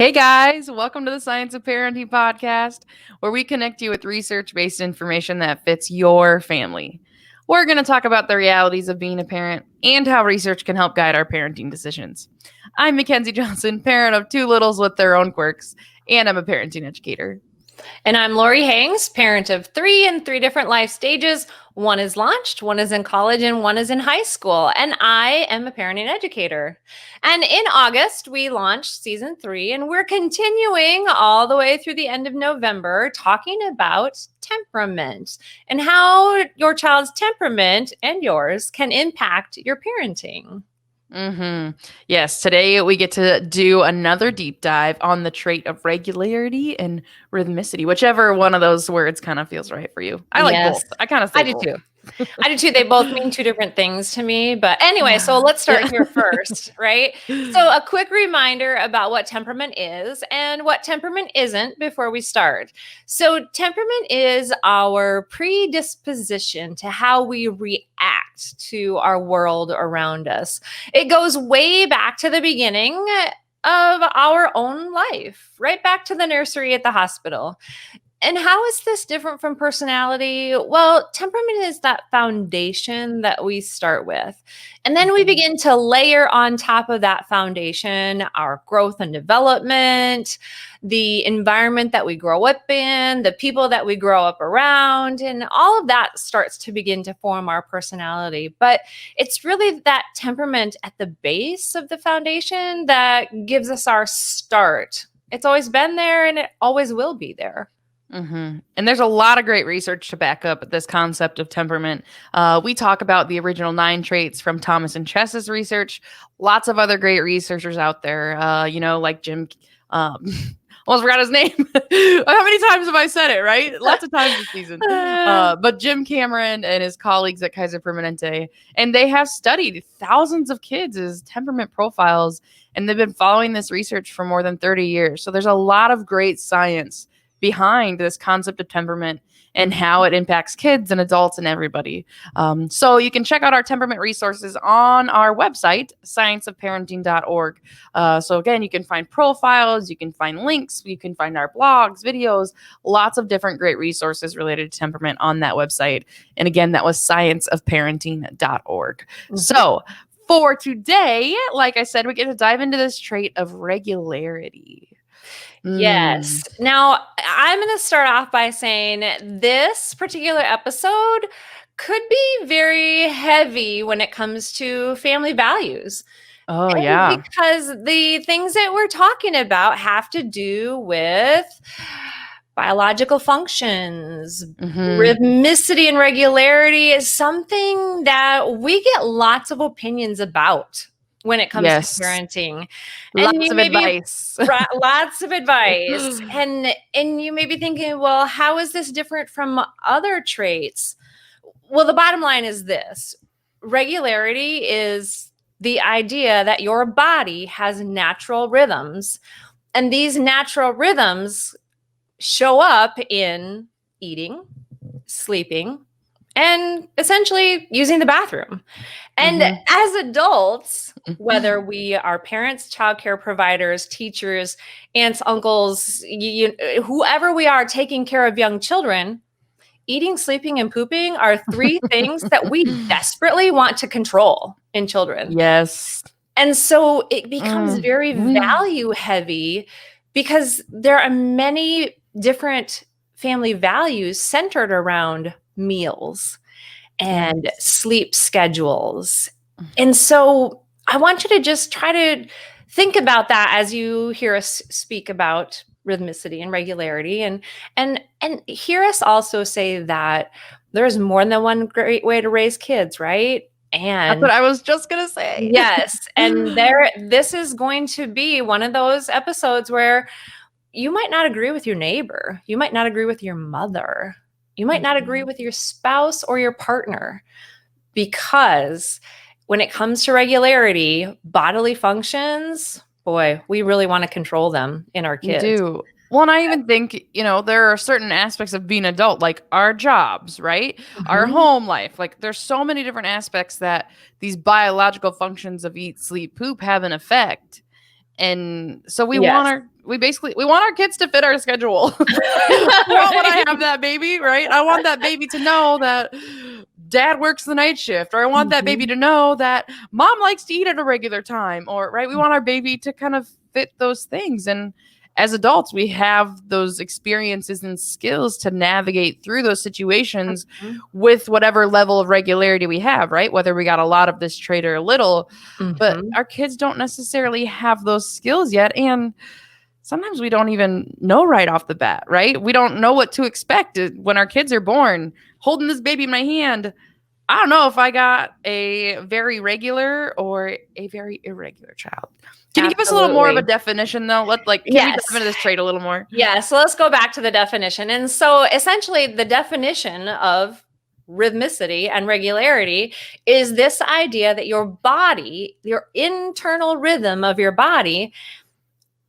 Hey guys, welcome to the Science of Parenting podcast, where we connect you with research based information that fits your family. We're going to talk about the realities of being a parent and how research can help guide our parenting decisions. I'm Mackenzie Johnson, parent of two littles with their own quirks, and I'm a parenting educator. And I'm Lori Hangs, parent of three in three different life stages. One is launched, one is in college, and one is in high school. And I am a parenting educator. And in August, we launched season 3, and we're continuing all the way through the end of November talking about temperament and how your child's temperament and yours can impact your parenting. Yes, today we get to do another deep dive on the trait of regularity and rhythmicity, whichever one of those words kind of feels right for you. I like both. I kind of say I do both. too. I do too. They both mean two different things to me. But anyway, so let's start here first, right? So a quick reminder about what temperament is and what temperament isn't before we start. So temperament is our predisposition to how we react to our world around us. It goes way back to the beginning of our own life, right back to the nursery at the hospital. And how is this different from personality? Well, temperament is that foundation that we start with. And then we begin to layer on top of that foundation our growth and development, the environment that we grow up in, the people that we grow up around, and all of that starts to begin to form our personality. But it's really that temperament at the base of the foundation that gives us our start. It's always been there and it always will be there. And there's a lot of great research to back up this concept of temperament. We talk about the original 9 traits from Thomas and Chess's research. Lots of other great researchers out there, like Jim. Almost forgot his name. How many times have I said it, right? Lots of times this season. But Jim Cameron and his colleagues at Kaiser Permanente, and they have studied thousands of kids' temperament profiles, and they've been following this research for more than 30 years. So there's a lot of great science behind this concept of temperament and how it impacts kids and adults and everybody. So you can check out our temperament resources on our website, scienceofparenting.org. So again, you can find profiles, you can find links, you can find our blogs, videos, lots of different great resources related to temperament on that website. And again, that was scienceofparenting.org. So for today, like I said, we get to dive into this trait of regularity. Yes. Now, I'm going to start off by saying this particular episode could be very heavy when it comes to family values. Oh, yeah. Because the things that we're talking about have to do with biological functions. Rhythmicity and regularity is something that we get lots of opinions about when it comes to parenting. Lots of advice. Lots of advice. And you may be thinking, well, how is this different from other traits? Well, the bottom line is this. Regularity is the idea that your body has natural rhythms. And these natural rhythms show up in eating, sleeping, and essentially using the bathroom. And as adults, whether we are parents, childcare providers, teachers, aunts, uncles, whoever we are taking care of young children, eating, sleeping, and pooping are 3 things that we desperately want to control in children. Yes. And so it becomes very value heavy because there are many different family values centered around meals and sleep schedules. And so I want you to just try to think about that as you hear us speak about rhythmicity and regularity, and hear us also say that there's more than one great way to raise kids, right? And that's what I was just going to say. Yes. And this is going to be one of those episodes where you might not agree with your neighbor. You might not agree with your mother. You might not agree with your spouse or your partner, because when it comes to regularity, bodily functions, boy, we really want to control them in our kids. We do. Well, and I even think, there are certain aspects of being adult, like our jobs, right? Our home life. Like there's so many different aspects that these biological functions of eat, sleep, poop have an effect. And so we want we want our kids to fit our schedule. We want when I have that baby, right? I want that baby to know that dad works the night shift, or I want that baby to know that mom likes to eat at a regular time, or right. We want our baby to kind of fit those things. And as adults, we have those experiences and skills to navigate through those situations with whatever level of regularity we have, right? Whether we got a lot of this trait or a little, but our kids don't necessarily have those skills yet. And sometimes we don't even know right off the bat, right? We don't know what to expect when our kids are born. Holding this baby in my hand, I don't know if I got a very regular or a very irregular child. Can you give us a little more of a definition, though? Can we dive into this trait a little more? Yeah, so let's go back to the definition. And so essentially the definition of rhythmicity and regularity is this idea that your body, your internal rhythm of your body,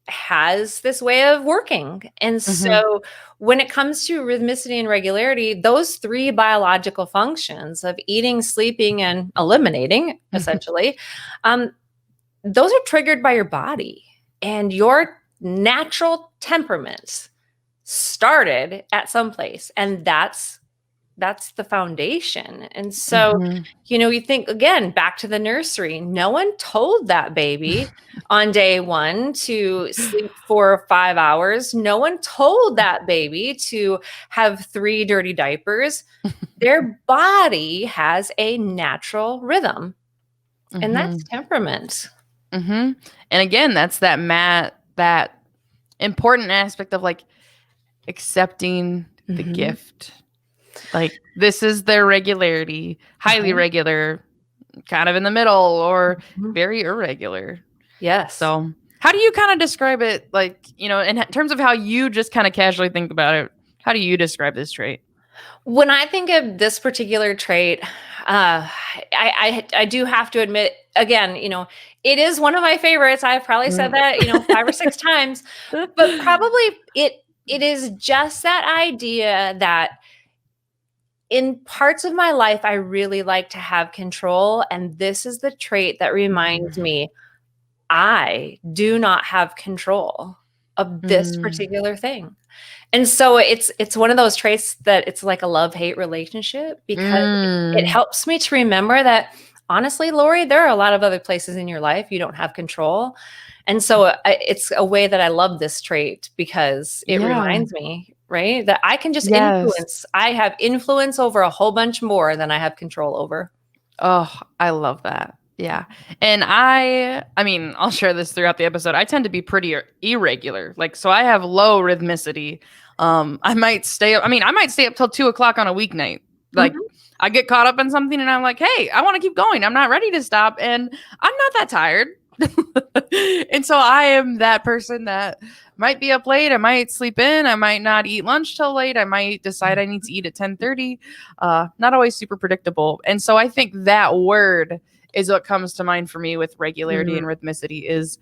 has this way of working. And so when it comes to rhythmicity and regularity, those three biological functions of eating, sleeping, and eliminating, essentially, those are triggered by your body. And your natural temperament started at some place. And that's the foundation. And so, you think, again, back to the nursery, no one told that baby on day one to sleep 4 or 5 hours. No one told that baby to have 3 dirty diapers. Their body has a natural rhythm, and that's temperament. And again, that's that important aspect of accepting the gift. This is their regularity, highly regular, kind of in the middle, or very irregular. Yes. So how do you kind of describe it? In terms of how you just kind of casually think about it, how do you describe this trait? When I think of this particular trait, I do have to admit, again, it is one of my favorites. I've probably said that, 5 or 6 times, but probably it is just that idea that in parts of my life, I really like to have control. And this is the trait that reminds me, I do not have control of this particular thing. And so it's one of those traits that it's like a love-hate relationship, because it helps me to remember that, honestly, Lori, there are a lot of other places in your life you don't have control. And so it's a way that I love this trait, because it reminds me, right, that I can just influence. I have influence over a whole bunch more than I have control over. Oh, I love that. Yeah. And I mean, I'll share this throughout the episode. I tend to be pretty irregular. So I have low rhythmicity. I might stay up till 2:00 on a weeknight. I get caught up in something and I'm like, hey, I want to keep going. I'm not ready to stop. And I'm not that tired. And so I am that person that might be up late. I might sleep in. I might not eat lunch till late. I might decide I need to eat at 10:30. Not always super predictable. And so I think that word is what comes to mind for me with regularity and rhythmicity. Is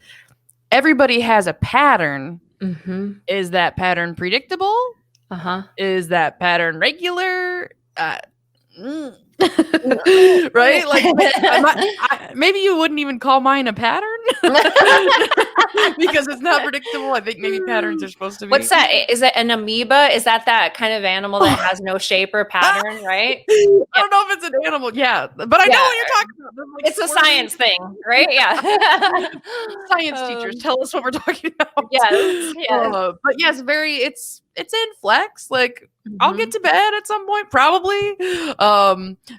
everybody has a pattern. Is that pattern predictable? Is that pattern regular? Right? Maybe you wouldn't even call mine a pattern because it's not predictable. I think maybe patterns are supposed to be. What's that? Is it an amoeba? Is that kind of animal that has no shape or pattern, right? I don't know if it's an animal. Yeah, but I know what you're talking about. It's a science thing, right? Yeah. Science teachers tell us what we're talking about. Yes. But yes, it's in flex. I'll get to bed at some point, probably.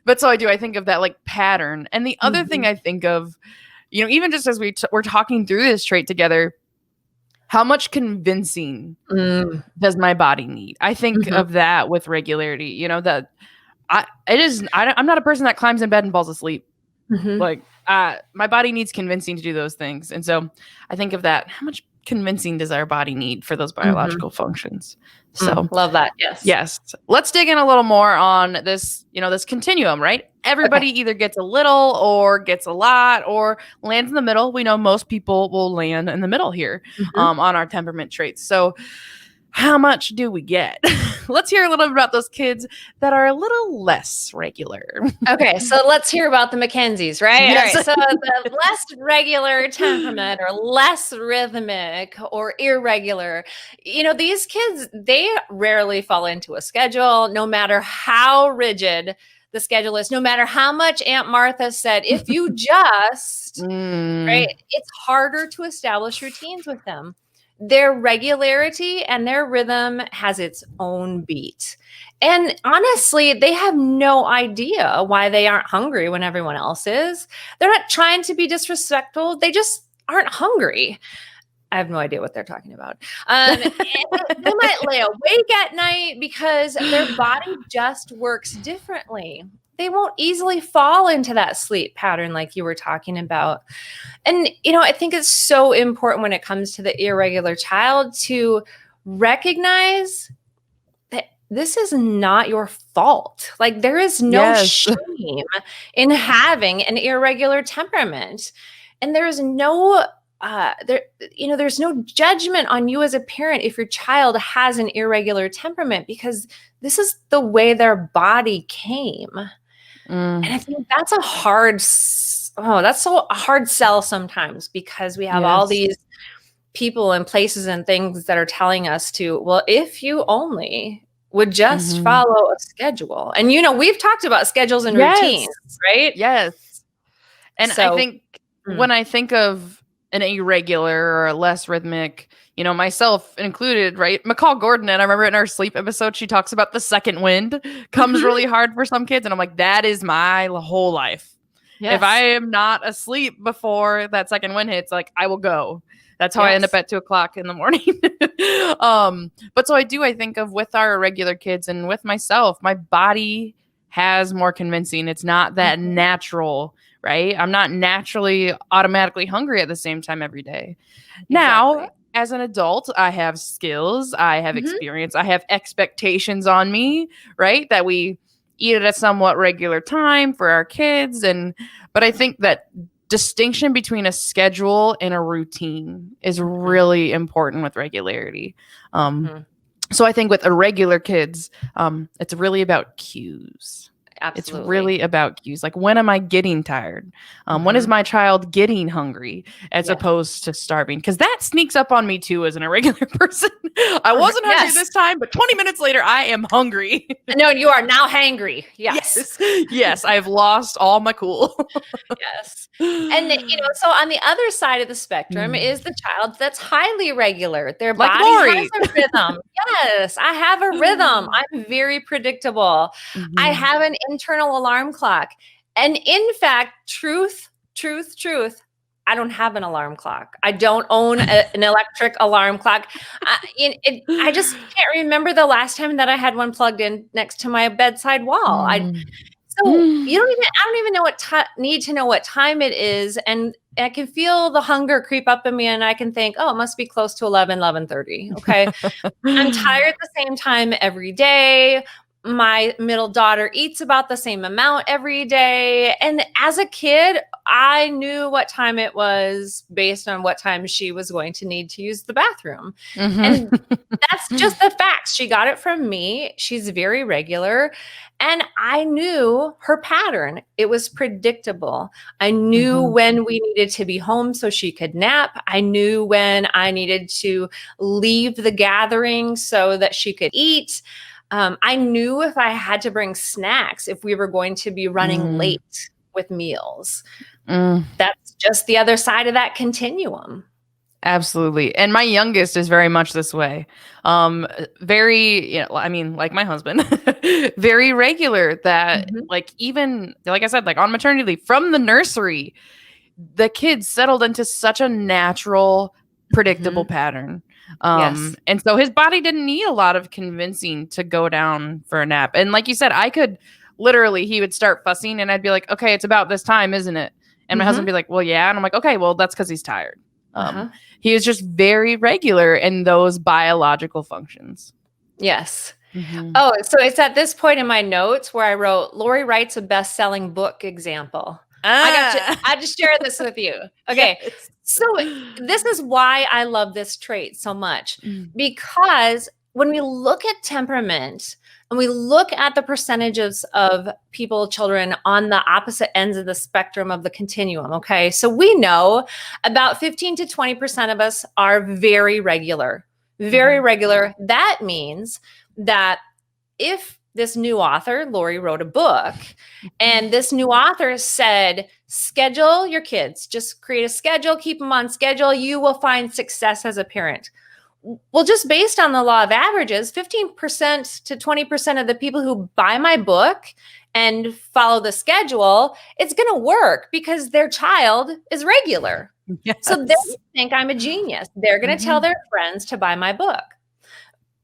But so I think of that pattern. And the other thing I think of, even just as we're talking through this trait together, how much convincing does my body need? I think of that with regularity, that I'm not a person that climbs in bed and falls asleep. My body needs convincing to do those things. And so I think of that. How much convincing does our body need for those biological functions? So love that. Yes. Let's dig in a little more on this, this continuum, right? Everybody either gets a little or gets a lot or lands in the middle. We know most people will land in the middle here on our temperament traits. So how much do we get? Let's hear a little bit about those kids that are a little less regular. Okay, so let's hear about the Mackenzies, right? Yes. All right, so the less regular temperament or less rhythmic or irregular, these kids, they rarely fall into a schedule, no matter how rigid the schedule is, no matter how much Aunt Martha said, if you just, right, it's harder to establish routines with them. Their regularity and their rhythm has its own beat. And honestly, they have no idea why they aren't hungry when everyone else is. They're not trying to be disrespectful. They just aren't hungry. I have no idea what they're talking about. And they might lay awake at night because their body just works differently. They won't easily fall into that sleep pattern like you were talking about. And, I think it's so important when it comes to the irregular child to recognize that this is not your fault. Like, there is no shame in having an irregular temperament. And there is no there's no judgment on you as a parent if your child has an irregular temperament, because this is the way their body came. And I think that's that's so a hard sell sometimes, because we have all these people and places and things that are telling us to, well, if you only would just follow a schedule. And, we've talked about schedules and routines, right? Yes. And so, I think when I think of an irregular or a less rhythmic, myself included, right? McCall Gordon, and I remember in our sleep episode, she talks about the second wind comes really hard for some kids. And I'm like, that is my whole life. Yes. If I am not asleep before that second wind hits, like, I will go. That's how I end up at 2:00 in the morning. But so I think of with our irregular kids and with myself, my body has more convincing. It's not that natural, right? I'm not naturally automatically hungry at the same time every day. Exactly. Now, as an adult, I have skills, I have experience, I have expectations on me, right? That we eat at a somewhat regular time for our kids. But I think that distinction between a schedule and a routine is really important with regularity. So I think with irregular kids, it's really about cues. Absolutely. It's really about cues. Like, when am I getting tired? When is my child getting hungry as opposed to starving? Because that sneaks up on me too as an irregular person. I wasn't hungry this time, but 20 minutes later, I am hungry. No, you are now hangry. Yes. Yes, I've lost all my cool. Yes. And, so on the other side of the spectrum is the child that's highly regular. Their body has a rhythm. Yes, I have a rhythm. I'm very predictable. I have an internal alarm clock. And in fact, truth, I don't have an alarm clock. I don't own an electric alarm clock. I just can't remember the last time that I had one plugged in next to my bedside wall. I don't even need to know what time it is. And I can feel the hunger creep up in me, and I can think, oh, it must be close to 11:30. Okay. I'm tired at the same time every day. My middle daughter eats about the same amount every day. And as a kid, I knew what time it was based on what time she was going to need to use the bathroom. And that's just the facts. She got it from me. She's very regular. And I knew her pattern. It was predictable. I knew when we needed to be home so she could nap. I knew when I needed to leave the gathering so that she could eat. I knew if I had to bring snacks, if we were going to be running late with meals. That's just the other side of that continuum. Absolutely. And my youngest is very much this way. Very, like my husband, very regular that even, like I said, like on maternity leave from the nursery, the kids settled into such a natural, predictable pattern. And so his body didn't need a lot of convincing to go down for a nap. And like you said, I could literally, he would start fussing and I'd be like, okay, it's about this time, isn't it? And my husband would be like, well, yeah. And I'm like, okay, well, that's because he's tired. He is just very regular in those biological functions. Yes. Oh, so it's at this point in my notes where I wrote, Lori writes a best-selling book example. I just share this with you. Okay. So this is why I love this trait so much, because when we look at temperament and we look at the percentages of children on the opposite ends of the spectrum of the continuum, okay? So we know about 15 to 20% of us are very regular, very regular. That means that if this new author, Lori, wrote a book, and this new author said, schedule your kids, just create a schedule, keep them on schedule, you will find success as a parent. Well, just based on the law of averages, 15% to 20% of the people who buy my book and follow the schedule, it's going to work because their child is regular. Yes. So they think I'm a genius. They're going to tell their friends to buy my book.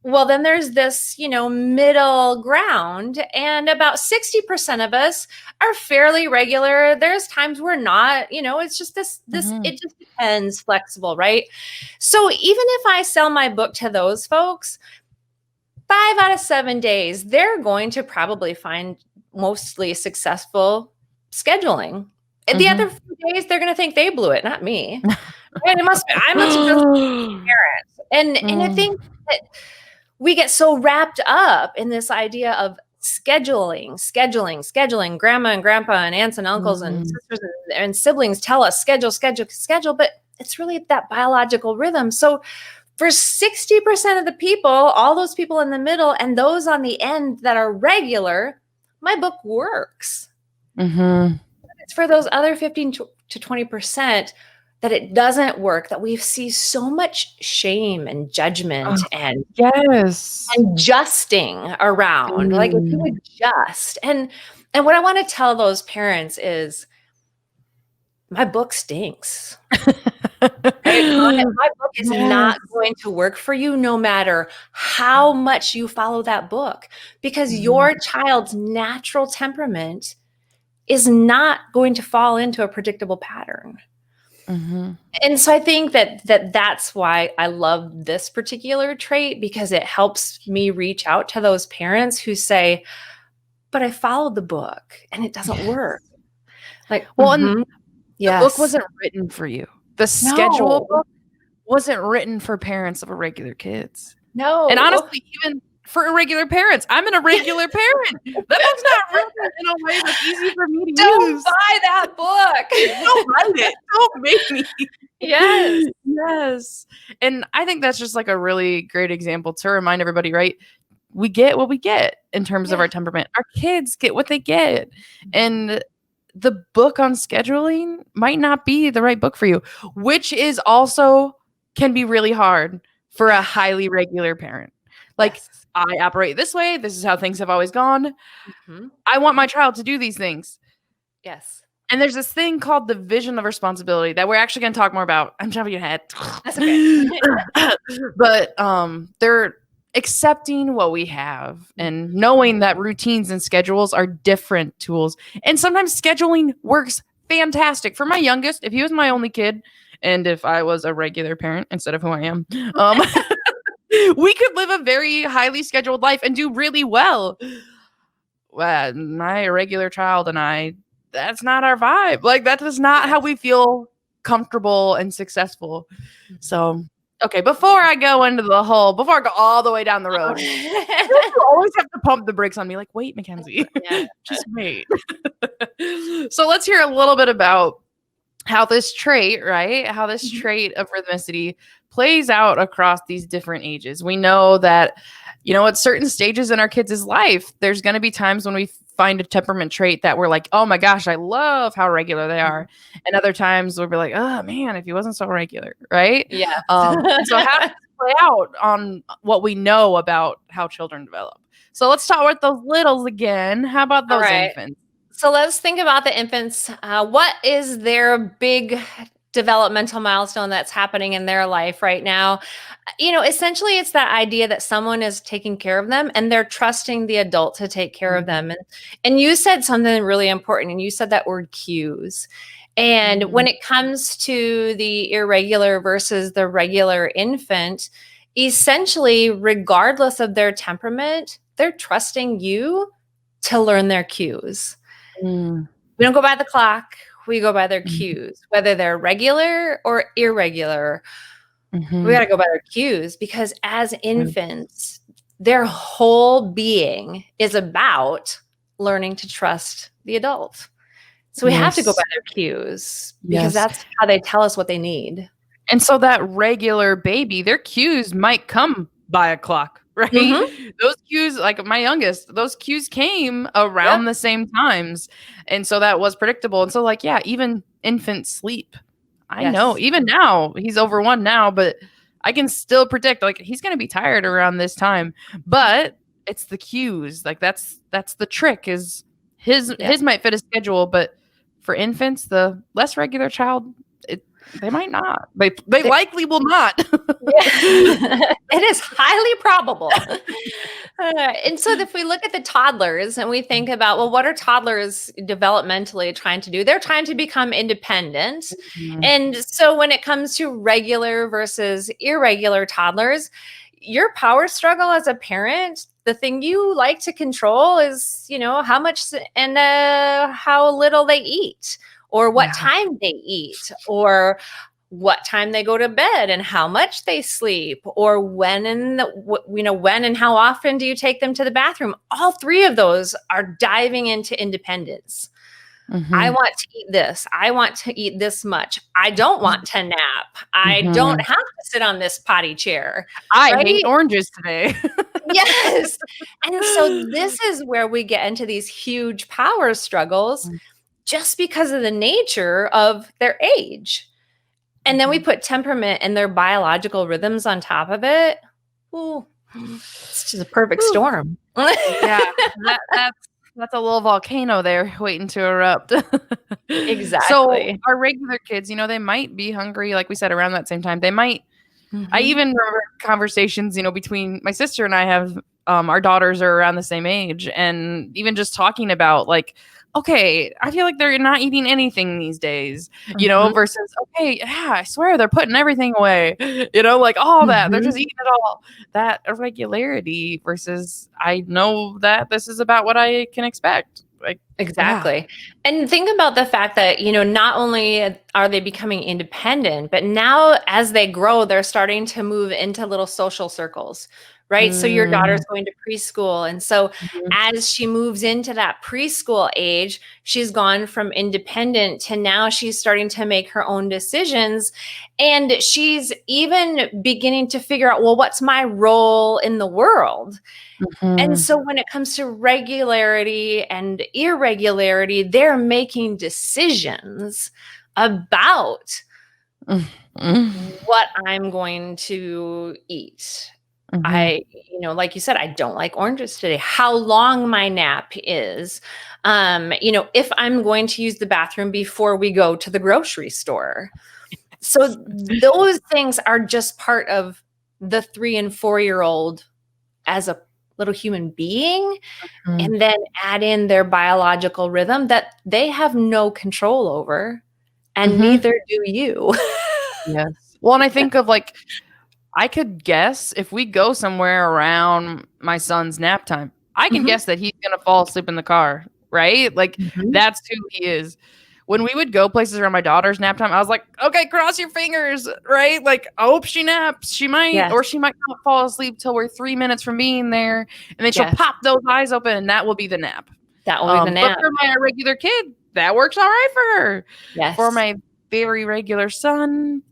Well, then there's this, middle ground, and about 60% of us are fairly regular. There's times we're not, it's just this, it just depends, flexible, right? So even if I sell my book to those folks, 5 out of 7 days, they're going to probably find mostly successful scheduling. The other few days, they're going to think they blew it, not me. And I'm a successful parent. And I think that we get so wrapped up in this idea of scheduling. Grandma and grandpa and aunts and uncles and sisters and siblings tell us schedule. But it's really that biological rhythm. So for 60% of the people, all those people in the middle and those on the end that are regular, my book works. It's for those other 15 to 20% that it doesn't work, that we see so much shame and judgment and adjusting around. Like if you adjust. And what I want to tell those parents is my book stinks. My book is not going to work for you no matter how much you follow that book, because your child's natural temperament is not going to fall into a predictable pattern. And so I think that's why I love this particular trait, because it helps me reach out to those parents who say, but I followed the book and it doesn't work. Like, the book wasn't written for you. The schedule book wasn't written for parents of irregular kids. No. And honestly, even for irregular parents, I'm an irregular parent. That book's not written in a way that's easy for me to use. Don't buy that book. Don't write it. Don't make me. Yes. And I think that's just like a really great example to remind everybody, right? We get what we get in terms of our temperament. Our kids get what they get. And the book on scheduling might not be the right book for you, which is also can be really hard for a highly regular parent. Like, I operate this way. This is how things have always gone. I want my child to do these things. Yes. And there's this thing called the vision of responsibility that we're actually going to talk more about. I'm jumping ahead. That's okay. But they're accepting what we have and knowing that routines and schedules are different tools. And sometimes scheduling works fantastic. For my youngest, if he was my only kid, and if I was a regular parent instead of who I am, we could live a very highly scheduled life and do really well. My irregular child and I, that's not our vibe. Like, that is not how we feel comfortable and successful. So, okay, before I go all the way down the road, you always have to pump the brakes on me. Like, wait, Mackenzie, just wait. So let's hear a little bit about how this trait, right? How this trait of rhythmicity plays out across these different ages. We know that, at certain stages in our kids' life, there's going to be times when we find a temperament trait that we're like, oh my gosh, I love how regular they are. And other times we'll be like, oh man, if he wasn't so regular, right? Yeah. So how does this play out on what we know about how children develop? So let's start with those littles again. How about those infants? So let's think about the infants. What is their big developmental milestone that's happening in their life right now? Essentially it's that idea that someone is taking care of them and they're trusting the adult to take care of them. And you said something really important, and you said that word cues. And when it comes to the irregular versus the regular infant, essentially, regardless of their temperament, they're trusting you to learn their cues. We don't go by the clock. We go by their cues, whether they're regular or irregular. We got to go by their cues, because as infants, their whole being is about learning to trust the adult. So we have to go by their cues because that's how they tell us what they need. And so that regular baby, their cues might come by a clock, right? Mm-hmm. Those cues, like my youngest, those cues came around the same times. And so that was predictable. And so, like, yeah, even infant sleep. I know, even now, he's over 1 now, but I can still predict, like, he's going to be tired around this time. But it's the cues. Like, that's the trick is his might fit a schedule, but for infants, the less regular child, they might not. They likely will not. It is highly probable. And so if we look at the toddlers and we think about, well, what are toddlers developmentally trying to do? They're trying to become independent. Mm-hmm. And so when it comes to regular versus irregular toddlers, your power struggle as a parent, the thing you like to control is, how much and how little they eat, or what time they eat, or what time they go to bed and how much they sleep, or when and how often do you take them to the bathroom? All 3 of those are diving into independence. Mm-hmm. I want to eat this. I want to eat this much. I don't want to nap. I don't have to sit on this potty chair. I hate oranges today. Yes. And so this is where we get into these huge power struggles just because of the nature of their age. And then we put temperament and their biological rhythms on top of it. Ooh, it's just a perfect storm. Yeah, that's a little volcano there waiting to erupt. Exactly. So our regular kids, they might be hungry, like we said, around that same time. They might. I even remember conversations, between my sister and I have, our daughters are around the same age, and even just talking about, like, okay, I feel like they're not eating anything these days, versus, okay, yeah, I swear they're putting everything away, like all that. They're just eating it all. That irregularity versus, I know that this is about what I can expect. Like, exactly. Yeah. And think about the fact that, not only are they becoming independent, but now as they grow, they're starting to move into little social circles. Right. So your daughter's going to preschool. And so as she moves into that preschool age, she's gone from independent to now she's starting to make her own decisions. And she's even beginning to figure out, well, what's my role in the world? And so when it comes to regularity and irregularity, they're making decisions about what I'm going to eat. I, like you said, I don't like oranges today. How long my nap is, if I'm going to use the bathroom before we go to the grocery store. So those things are just part of the 3 and 4-year-old as a little human being, and then add in their biological rhythm that they have no control over, and neither do you. Yes. Well, and I think of, like, I could guess if we go somewhere around my son's nap time, I can guess that he's going to fall asleep in the car, right? Like, that's who he is. When we would go places around my daughter's nap time, I was like, okay, cross your fingers, right? Like, I hope she naps. She might, or she might not fall asleep till we're 3 minutes from being there. And then she'll pop those eyes open, and that will be the nap. That will be the nap. But for my regular kid, that works all right for her. Yes. For my very regular son,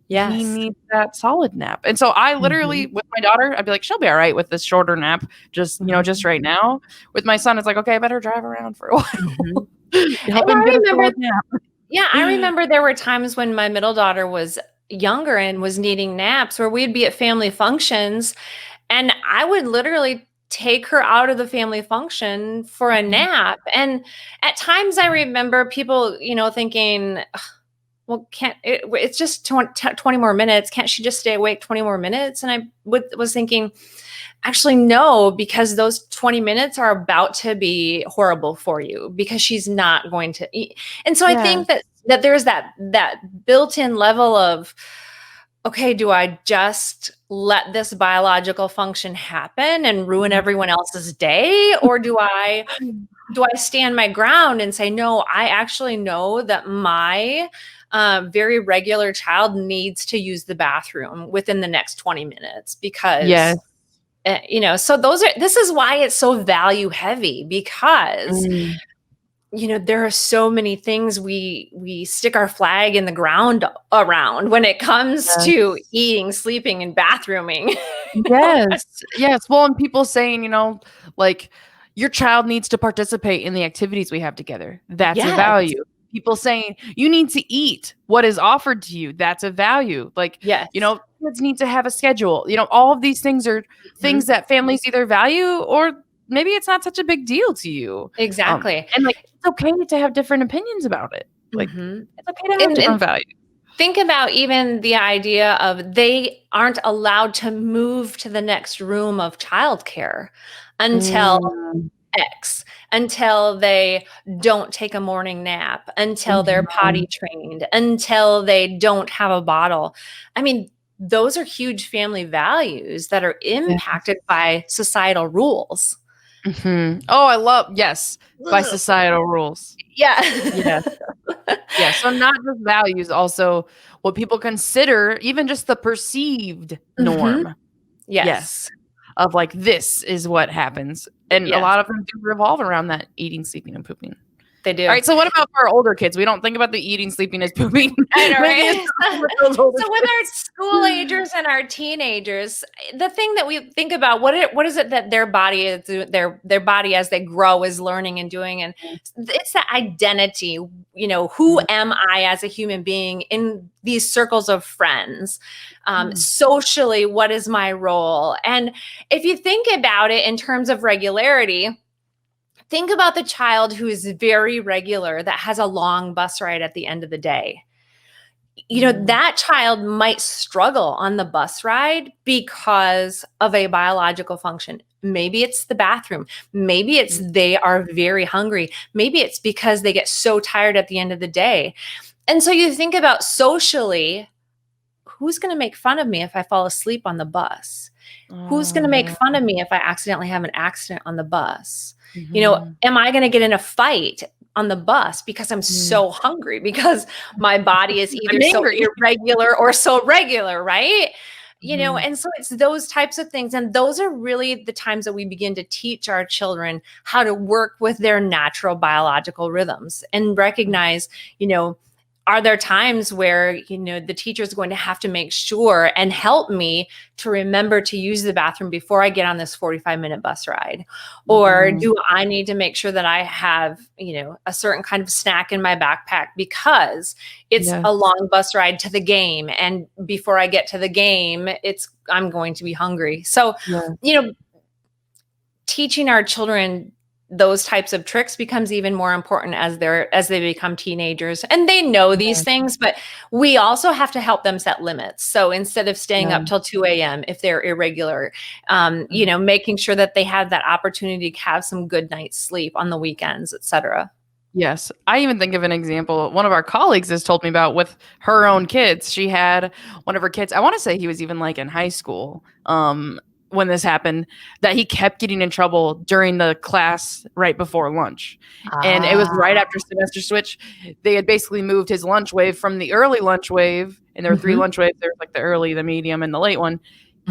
he needs that solid nap. And so I literally, with my daughter, I'd be like, she'll be all right with this shorter nap, just, just right now. With my son, it's like, okay, I better drive around for a while. I remember there were times when my middle daughter was younger and was needing naps, where we'd be at family functions and I would literally take her out of the family function for a nap. And at times I remember people, thinking, well, it's just 20 more minutes. Can't she just stay awake 20 more minutes? And I was thinking, actually, no, because those 20 minutes are about to be horrible for you because she's not going to eat. And so I think that there's that built-in level of, okay, do I just let this biological function happen and ruin everyone else's day? Or do I stand my ground and say, no, I actually know that my very regular child needs to use the bathroom within the next 20 minutes because So this is why it's so value heavy, because Mm, there are so many things we stick our flag in the ground around when it comes to yes. eating, sleeping, and bathrooming. Yes. Yes. Well, and people saying, like your child needs to participate in the activities we have together. That's a Yes, value. People saying you need to eat what is offered to you. That's a value. Like, yes. kids need to have a schedule. All of these things are things Mhm. that families either value or maybe it's not such a big deal to you. Exactly. And like it's okay to have different opinions about it. Like Mhm. it's okay to have And different values. think about even the idea of they aren't allowed to move to the next room of childcare until Mm, X, until they don't take a morning nap, until they're mhm. potty trained, until they don't have a bottle. I mean, those are huge family values that are Yeah. impacted by societal rules. Mhm. Oh, I love yes, by Ugh. societal rules. Yeah. Yes. Yeah, so not just values, also what people consider even just the perceived Hmm. norm. Yes. Yes. Of like, this is what happens, and a Yes, lot of them do revolve around that eating, sleeping, and pooping. they do. Alright, so what about for our older kids? We don't think about the eating, sleeping, and pooping. I know, Maybe it's right? something with those older So with our kids. school agers and our teenagers, the thing that we think about, what is it that their body is their body as they grow is learning and doing, and it's that identity. Who Mm, am I as a human being in these circles of friends? mm, Socially, what is my role? And if you think about it in terms of regularity, think about the child who is very regular that has a long bus ride at the end of the day. mm, That child might struggle on the bus ride because of a biological function. Maybe it's the bathroom. Maybe it's mm. they are very hungry. Maybe it's because they get so tired at the end of the day. And so you think about socially, who's going to make fun of me if I fall asleep on the bus? Who's Oh, going to make yeah. fun of me if I accidentally have an accident on the bus? Mhm. Am I going to get in a fight on the bus because I'm Mm. so hungry because my body is I'm either so angry. irregular or so regular, right? Mhm. And so it's those types of things. And those are really the times that we begin to teach our children how to work with their natural biological rhythms and Mm. recognize, you know, are there times where the teacher is going to have to make sure and help me to remember to use the bathroom before I get on this 45-minute bus ride? Or Mhm. do I need to make sure that I have, a certain kind of snack in my backpack because it's Yes. a long bus ride to the game, and before I get to the game, I'm going to be hungry. So, Yeah. you know, teaching our children those types of tricks becomes even more important as they become teenagers, and they know these Yeah. things, but we also have to help them set limits. So instead of staying Yeah. up till 2 a.m. if they're irregular, Mhm. making sure that they have that opportunity to have some good night's sleep on the weekends, etc. Yes. I even think of an example one of our colleagues has told me about with her own kids. She had one of her kids, I wanna say he was even, like, in high school, when this happened, that he kept getting in trouble during the class right before lunch, and it was right Ah. after semester switch. They had basically moved his lunch wave from the early lunch wave, and there were 3 Mhm, lunch waves, there was, like, the early, the medium, and the late one.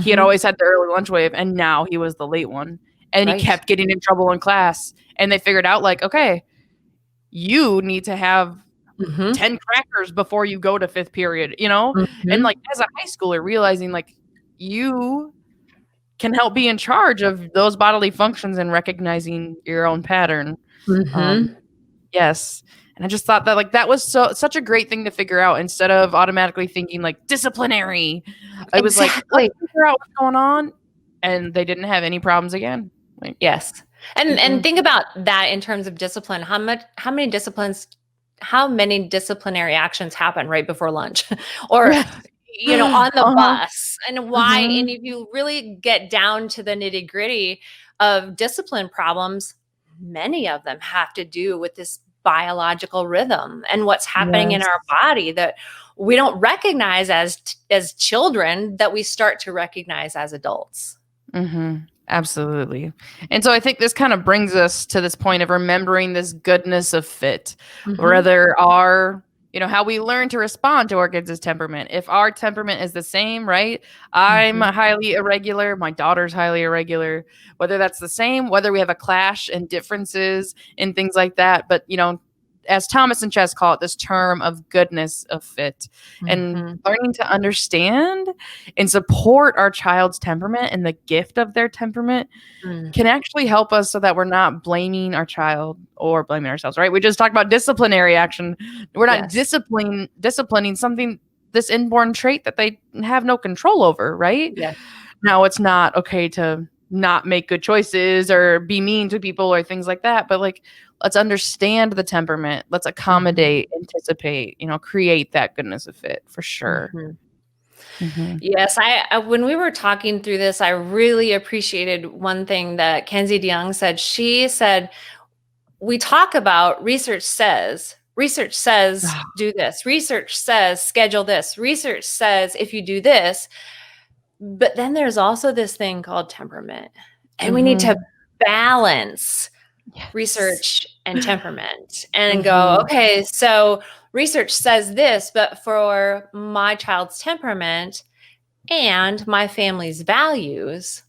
He had mhm. always had the early lunch wave, and now he was the late one, and he Right. kept getting in trouble in class, and they figured out, like, "Okay, you need to have Mhm, 10 crackers before you go to 5th period," you know? And, mhm, like, as a high schooler, realizing, like, you can help be in charge of those bodily functions and recognizing your own pattern. Um, mhm. yes, and I just thought that, like, that was such a great thing to figure out instead of automatically thinking, like, disciplinary. I was like, "Let's Exactly. figure out what's going on," and they didn't have any problems again. Like, Yes. And mm-mm. think about that in terms of discipline. How many disciplinary actions happen right before lunch or Yes. on the Uh-huh. bus, and why, and Mhm. if you really get down to the nitty-gritty of discipline problems, many of them have to do with this biological rhythm and what's happening in Yes. our body that we don't recognize as children, that we start to recognize as adults. Mhm. Absolutely. And so I think this kind of brings us to this point of remembering this goodness of fit. Mhm. Whether our, how we learn to respond to our kids' temperament. If our temperament is the same, right? I'm Mhm. highly irregular. My daughter's highly irregular. Whether that's the same, whether we have a clash and differences and things like that. But, as Thomas and Chess call it, this term of goodness of fit, and Mhm. learning to understand and support our child's temperament and the gift of their temperament Mm. can actually help us so that we're not blaming our child or blaming ourselves, right? We just talked about disciplinary action. We're not Yes. disciplining something, this inborn trait that they have no control over, right? Yes. Now, it's not okay to not make good choices or be mean to people or things like that, but like, let's understand the temperament. Let's Mhm. accommodate, anticipate, create that goodness of fit for sure. Mhm. Mhm. Yes, I when we were talking through this, I really appreciated one thing that Kenzie DeYoung said. She said, "We talk about research says do this, research says schedule this, research says if you do this, but then there's also this thing called temperament, and we need to Mhm. balance Yes. research and temperament and go, Mhm. okay, so research says this, but for my child's temperament and my family's values,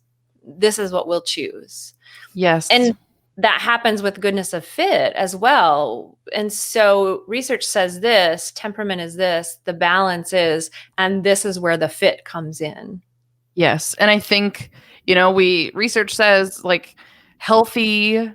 this is what we'll choose." Yes. And that happens with goodness of fit as well. And so research says this, temperament is this, the balance is, and this is where the fit comes in. Yes. And I think, we research says like healthy,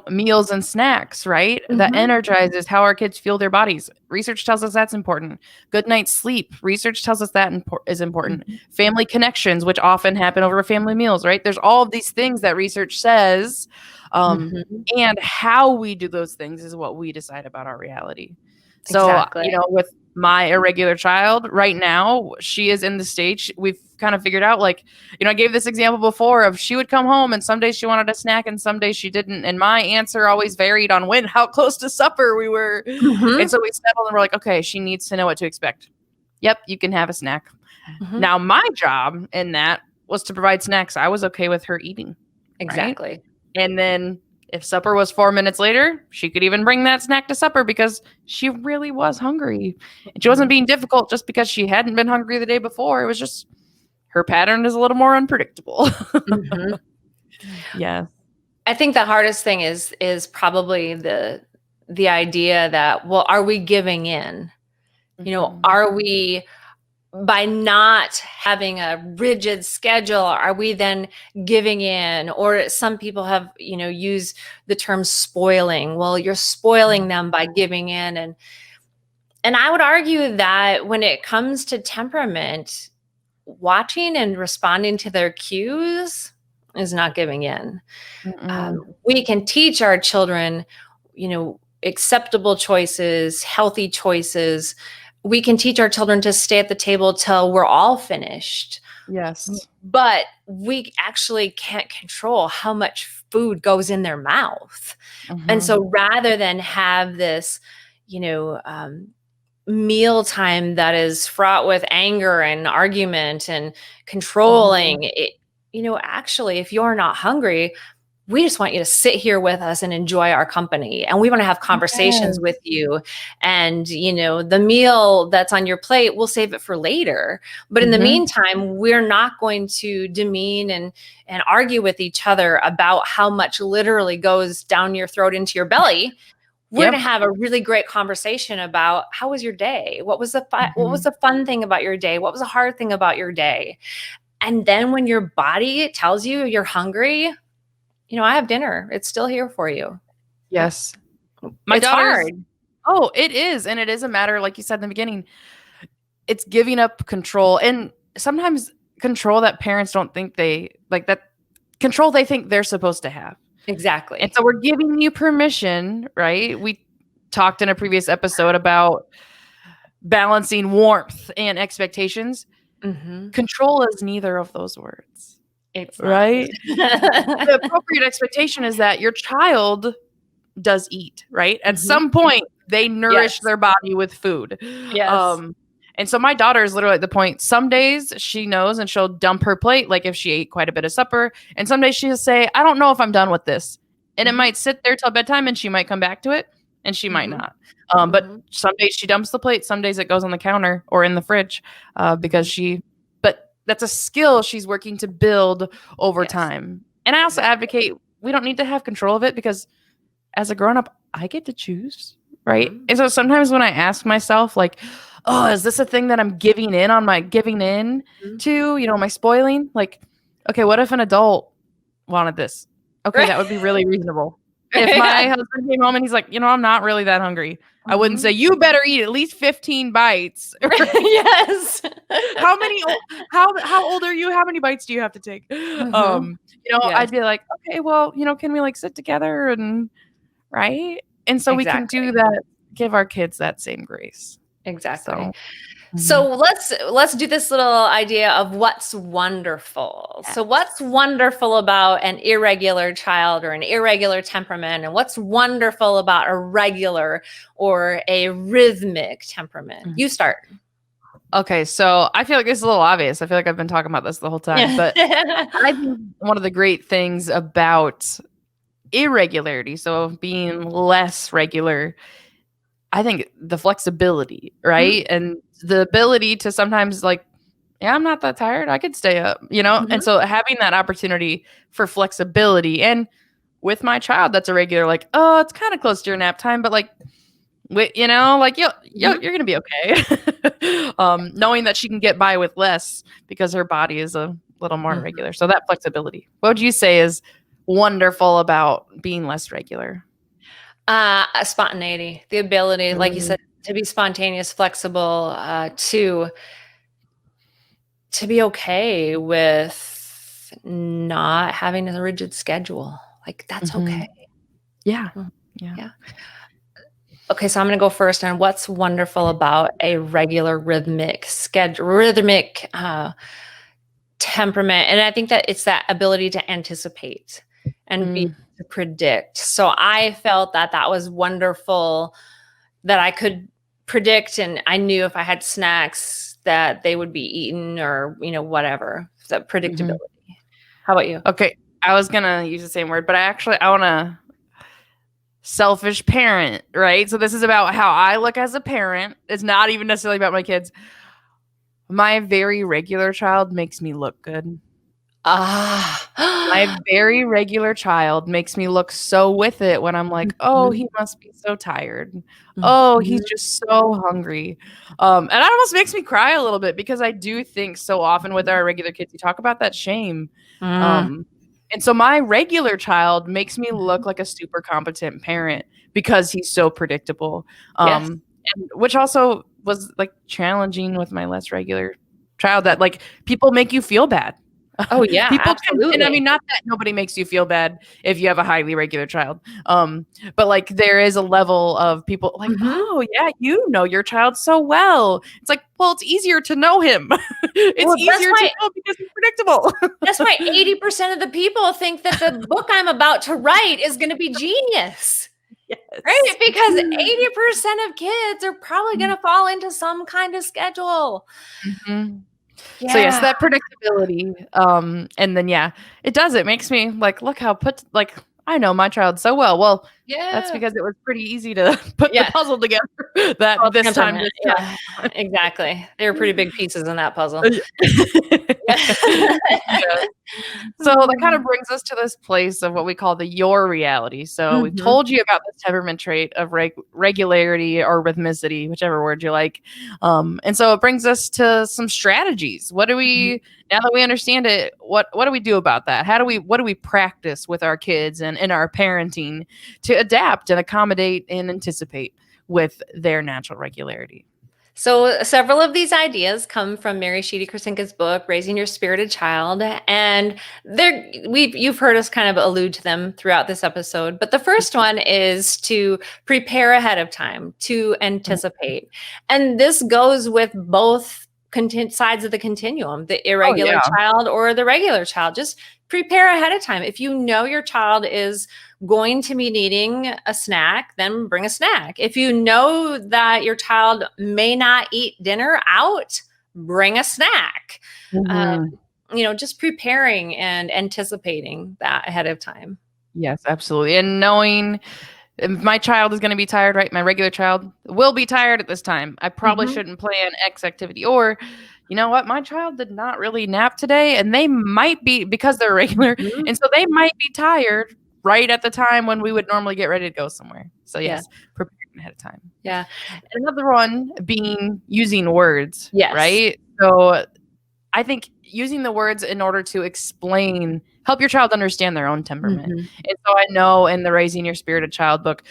meals and snacks, right? That Mhm. energizes how our kids feel their bodies. Research tells us that's important. Good night's sleep. Research tells us that is important. Mhm. Family connections, which often happen over family meals, right? There's all of these things that research says. Um, Mhm. and how we do those things is what we decide about our reality. So, Exactly. with my irregular child right now, she is in the stage we've kind of figured out, like, I gave this example before of she would come home and some days she wanted a snack and some days she didn't. And my answer always varied on how close to supper we were. And Mhm. so we settled and we're like, okay, she needs to know what to expect. Yep, you can have a snack. Mhm. Now, my job in that was to provide snacks. I was okay with her eating, right? Exactly. And then if supper was 4 minutes later, she could even bring that snack to supper because she really was hungry. And she wasn't Mhm. being difficult just because she hadn't been hungry the day before. It was just her pattern is a little more unpredictable. Mhm. Yeah. I think the hardest thing is probably the idea that, well, are we giving in? Mhm. Are we, by not having a rigid schedule, are we then giving in? Or some people have, used the term spoiling. Well, you're spoiling them by giving in. And I would argue that when it comes to temperament, watching and responding to their cues is not giving in. Mm-mm. We can teach our children, acceptable choices, healthy choices. We can teach our children to stay at the table till we're all finished. Yes. But we actually can't control how much food goes in their mouth. And Mhm. so rather than have this, you know, um, mealtime that is fraught with anger and argument and Mhm. controlling it, actually, if you're not hungry, we just want you to sit here with us and enjoy our company, and we want to have conversations Yes. with you. And the meal that's on your plate, we'll save it for later, but in the Mhm. meantime, we're not going to demean and argue with each other about how much literally goes down your throat into your belly. We're going to Yep. have a really great conversation about how was your day? What was Mhm. the fun thing about your day? What was the hard thing about your day? And then when your body tells you you're hungry, I have dinner. It's still here for you. Yep. Yes. My It's daughter's hard. Oh, it is, and it is a matter, like you said in the beginning, it's giving up control, and sometimes control that parents don't think they like, that control they think they're supposed to have. And Exactly. so we're giving you permission, right? We talked in a previous episode about balancing warmth and expectations. Mhm. Control is neither of those words, It's not. right? The appropriate expectation is that your child does eat, right? At Mhm. some point, they nourish Yes. their body with food. Yes. And so my daughter is literally at the point, some days she knows and she'll dump her plate, like if she ate quite a bit of supper. And some days she'll say, I don't know if I'm done with this. And it Mhm. might sit there till bedtime and she might come back to it. and she might not. But Mm-hmm. some days she dumps the plate, some days it goes on the counter or in the fridge, because but that's a skill she's working to build over Yes, time. And I also exactly. advocate we don't need to have control of it, because as a grown up, I get to choose, right? Mm-hmm. And so sometimes when I ask myself, like, oh, is this a thing that I'm giving in to, am I spoiling? Like, okay, what if an adult wanted this? Okay, Right. that would be really reasonable. If Yeah. my husband came home and he's like, I'm not really that hungry, I wouldn't say, Mhm. you better eat at least 15 bites. Yes. How many, how old are you? How many bites do you have to take? Mhm. Yes, I'd be like, okay, well, can we like sit together and, right? And so we can do exactly. that, give our kids that same grace. Exactly. So, mhm. So let's do this little idea of what's wonderful. So Yes. what's wonderful about an irregular child or an irregular temperament, and what's wonderful about a regular or a rhythmic temperament? Mhm. You start. Okay, so I feel like this is a little obvious. I feel like I've been talking about this the whole time, but I think one of the great things about irregularity, so being less regular, I think the flexibility, right? And the ability to sometimes like, yeah, I'm not that tired. I could stay up, And Mhm. so having that opportunity for flexibility, and with my child that's a regular, like, oh, it's kind of close to your nap time, but like, like you're Mhm. gonna be okay. Knowing that she can get by with less because her body is a little more Mhm. regular. So that flexibility. What would you say is wonderful about being less regular? Spontaneity, the ability, like you Mm, said, to be spontaneous, flexible, to be okay with not having a rigid schedule. Like that's mhm. okay. Yeah. Mhm. Yeah. Yeah. Okay, so I'm going to go first on what's wonderful about a regular rhythmic schedule, rhythmic temperament. And I think that it's that ability to anticipate and be Mm, to predict. So I felt that that was wonderful, that I could predict, and I knew if I had snacks that they would be eaten, or whatever. That mhm. predictability. How about you? Okay. I was gonna use the same word, but I wanna selfish parent, right? So this is about how I look as a parent. It's not even necessarily about my kids. My very regular child makes me look good. My Ah. very regular child makes me look so with it when I'm like, "Oh, Mhm. he must be so tired. Oh, he's Mhm. just so hungry." And that almost makes me cry a little bit, because I do think so often with our regular kids, you talk about that shame. Mm. Um, and so my regular child makes me Mhm. look like a super competent parent because he's so predictable. Yes. And which also was like challenging with my less regular child, that like people make you feel bad. Oh, yeah, People can, and I absolutely. mean, not that nobody makes you feel bad if you have a highly regular child. But like there is a level of people like, Mhm. oh yeah, your child so well. It's like, well, it's easier to know him. It's Well, easier to know because he's predictable. that's why 80% of the people think that the book I'm about to write is gonna be genius, right? Yes. Because 80% of kids are probably gonna fall into some kind of schedule. Mhm. So yes, Yeah. that predictability. And then yeah, it makes me like, look how I know my child so well. Well, that's Yeah. because it was pretty easy to put the Yeah. puzzle together that Called this time temperament. this Yeah, time. exactly. They were pretty big pieces in that puzzle. Yeah. So that kind of brings us to this place of what we call the your reality. So we've Mhm. told you about this temperament trait of regularity or rhythmicity, whichever word you like. And so it brings us to some strategies. Mhm. Now that we understand it, what do we do about that? What do we practice with our kids and in our parenting to adapt and accommodate and anticipate with their natural regularity? So several of these ideas come from Mary Sheedy Krasinka's book, Raising Your Spirited Child. And you've heard us kind of allude to them throughout this episode. But the first one is to prepare ahead of time, to anticipate. And this goes with both sides of the continuum, the Oh irregular yeah. child or the regular child. Just prepare ahead of time. If you know your child is going to be needing a snack, then bring a snack. If you know that your child may not eat dinner out, bring a snack. Um, Mhm. just preparing and anticipating that ahead of time. Yes, absolutely. And knowing if my child is going to be tired, right? My regular child will be tired at this time. I probably shouldn't plan X activity. Or, you know what? My child did not really nap today, and they might be, because they're regular, Mhm. and so they might be tired right at the time when we would normally get ready to go somewhere. So yes, preparing ahead of time. Yeah. Another one being using words, Yes. right? So I think using the words in order to explain, help your child understand their own temperament. And so I know in the Raising Your Spirited Child book,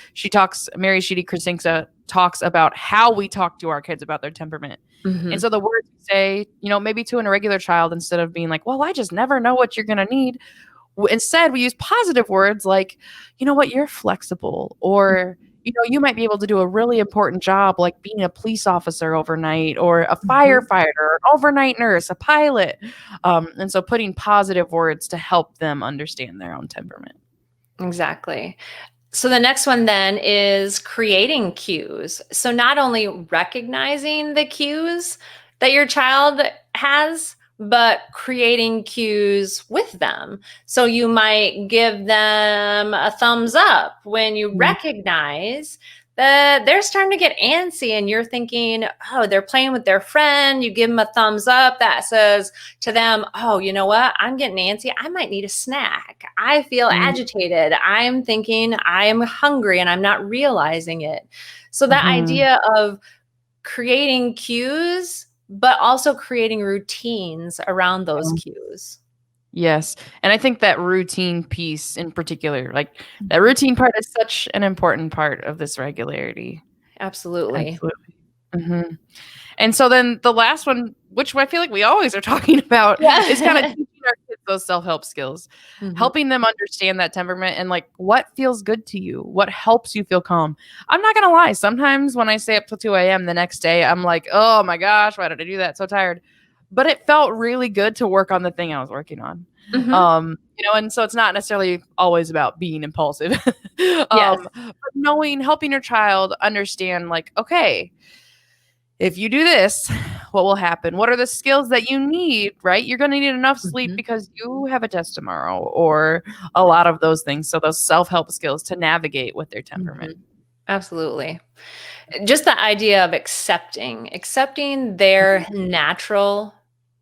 Mary Sheedy Krasinska talks about how we talk to our kids about their temperament. And so the words we say, maybe to an irregular child, instead of being like, well, I just never know what you're going to need. Instead, we use positive words like, you know what, you're flexible, or you might be able to do a really important job like being a police officer overnight, or a firefighter, an overnight nurse, a pilot. And so putting positive words to help them understand their own temperament. Exactly. So the next one then is creating cues. So not only recognizing the cues that your child has, but creating cues with them. So you might give them a thumbs up when you recognize that they're starting to get antsy and you're thinking, oh, they're playing with their friend. You give them a thumbs up that says to them, oh, you know what? I'm getting antsy. I might need a snack. I feel agitated. I'm thinking I'm hungry and I'm not realizing it. So that idea of creating cues, but also creating routines around those cues. Yes. And I think that routine piece in particular, like that routine part is such an important part of this regularity. Absolutely. Absolutely. And so then the last one, which I feel like we always are talking about, is kind of teaching our kids those self-help skills, helping them understand that temperament and like what feels good to you, what helps you feel calm. I'm not going to lie. Sometimes when I stay up till 2 a.m. the next day, I'm like, oh my gosh, why did I do that? So tired. But it felt really good to work on the thing I was working on. And so it's not necessarily always about being impulsive. But helping your child understand like, okay, if you do this, what will happen? What are the skills that you need, right? You're going to need enough sleep because you have a test tomorrow, or a lot of those things. So those self-help skills to navigate with their temperament. Absolutely. Just the idea of accepting their natural